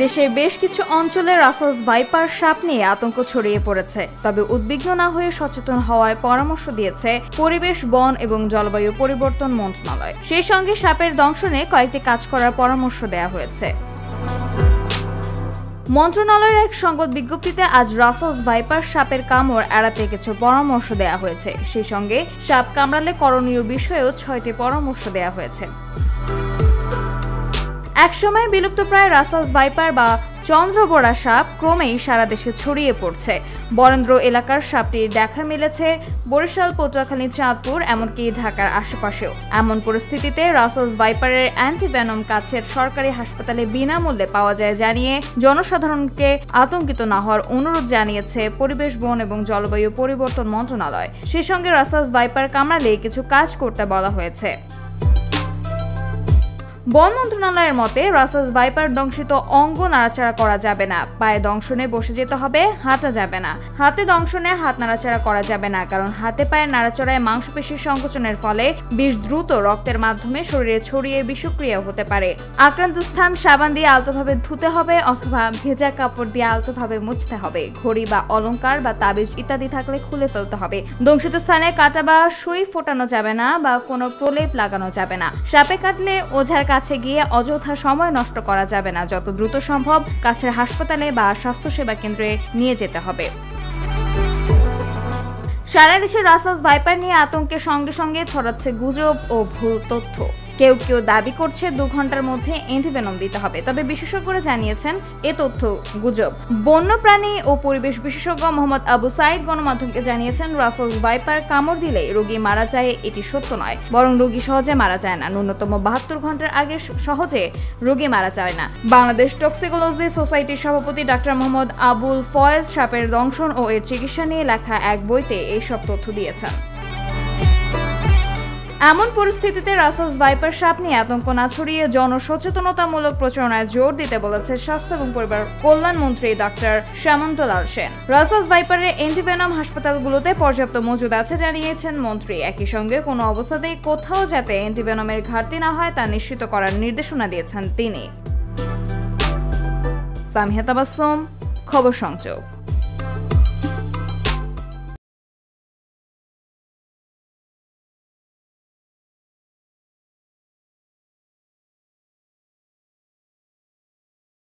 দেশের বেশ কিছু অঞ্চলে রাসেলস ভাইপার সাপ নিয়ে আতঙ্ক ছড়িয়ে পড়েছে। তবে উদ্বিগ্ন না হয়ে সচেতন হওয়ার পরামর্শ দিয়েছে পরিবেশ, বন এবং জলবায়ু পরিবর্তন মন্ত্রণালয়। সেই সঙ্গে সাপের দংশনে কয়েকটি কাজ করার পরামর্শ দেওয়া হয়েছে। মন্ত্রণালয়ের এক সংবাদ বিজ্ঞপ্তিতে আজ রাসেলস ভাইপার সাপের কামড় এড়াতে কিছু পরামর্শ দেওয়া হয়েছে। সেই সঙ্গে সাপ কামড়ালে করণীয় বিষয়েও 6টি পরামর্শ দেওয়া হয়েছে। একসময় বিলুপ্তপ্রায় রাসেলস ভাইপার বা চন্দ্রবোরা সাপ ক্রমেই সারা দেশে ছড়িয়ে পড়ছে। বরেন্দ্র এলাকার সাপটির দেখা মিলেছে বরিশাল, পটুয়াখালী, চাঁদপুর, এমনকি ঢাকার আশেপাশেও। এমন পরিস্থিতিতে রাসেলস ভাইপারের অ্যান্টিভেনম কাছের সরকারি হাসপাতালে বিনামূল্যে পাওয়া যায় জানিয়ে জনসাধারণকে আতঙ্কিত না হওয়ার অনুরোধ জানিয়েছে পরিবেশ, বন এবং জলবায়ু পরিবর্তন মন্ত্রণালয়। সেই সঙ্গে রাসেলস ভাইপার কামড়ালে কিছু কাজ করতে বলা হয়েছে। বন মন্ত্রণালয়ের মতে রাসেলস ভাইপার দংশিত অঙ্গ নাড়াচাড়া করা যাবে না, পায়ে দংশনে বসে যেতে হবে, হাঁটা যাবে না। হাতে দংশনে হাত নাড়াচাড়া করা যাবে না, কারণ হাতে পায়ের নাড়াচাড়ায় মাংসপেশির সংকোচনের ফলে বিষ দ্রুত রক্তের মাধ্যমে শরীরে ছড়িয়ে বিষক্রিয়া হতে পারে। আক্রান্ত স্থান সাবান দিয়ে আলতোভাবে ধুতে হবে অথবা ভেজা কাপড় দিয়ে আলতোভাবে মুছতে হবে। ঘড়ি বা অলংকার বা তাবিজ ইত্যাদি থাকলে খুলে ফেলতে হবে। দংশিত স্থানে কাটা বা সুই ফোটানো যাবে না বা কোনো প্রলেপ লাগানো যাবে না। সাপে কাটলে ওঝার কাছে গিয়ে অযথা সময় নষ্ট করা যাবে না। যত দ্রুত সম্ভব কাছের হাসপাতালে বা স্বাস্থ্যসেবা কেন্দ্রে নিয়ে যেতে হবে। সারা দেশে রাসেলস ভাইপার নিয়ে আতঙ্কের সঙ্গে সঙ্গে ছড়াচ্ছে গুজব ও ভুল তথ্য। কেউ কেউ দাবি করছে 2 ঘন্টার মধ্যে অ্যান্টিভেনম দিতে হবে, তবে বিশেষজ্ঞরা জানিয়েছেন এ তথ্য গুজব। বন্যপ্রাণী ও পরিবেশ বিশেষজ্ঞ মোহাম্মদ আবু সাইদ গণমাধ্যমকে জানিয়েছেন রাসেলস ভাইপার কামড় দিলে রোগী মারা যায় এটি সত্য নয়, বরং রোগী সহজে মারা যায় না। ন্যূনতম 72 ঘন্টার আগে সহজে রোগী মারা যায় না। বাংলাদেশ টক্সিকোলজি সোসাইটির সভাপতি ডাক্তার মোহাম্মদ আবুল ফয়েজ সাপের দংশন ও এর চিকিৎসা নিয়ে লেখা এক বইতে এইসব তথ্য দিয়েছেন। এমন পরিস্থিতিতে রাসেলস ভাইপার সাপ নিয়ে আতঙ্ক না ছড়িয়ে জনসচেতনতামূলক প্রচারণায় জোর দিতে বলেছে স্বাস্থ্য এবং পরিবার কল্যাণ মন্ত্রী ডাক্তার শ্যামন্তলাল সেন। রাসেলস ভাইপারের অ্যান্টিভেনম হাসপাতালগুলোতে পর্যাপ্ত মজুদ আছে জানিয়েছেন মন্ত্রী। একই সঙ্গে কোনো অবস্থাতেই কোথাও যাতে অ্যান্টিভেনমের ঘাটতি না হয় তা নিশ্চিত করার নির্দেশনা দিয়েছেন তিনি। সামিহা তাবাসসুম, খবর সংযোগ।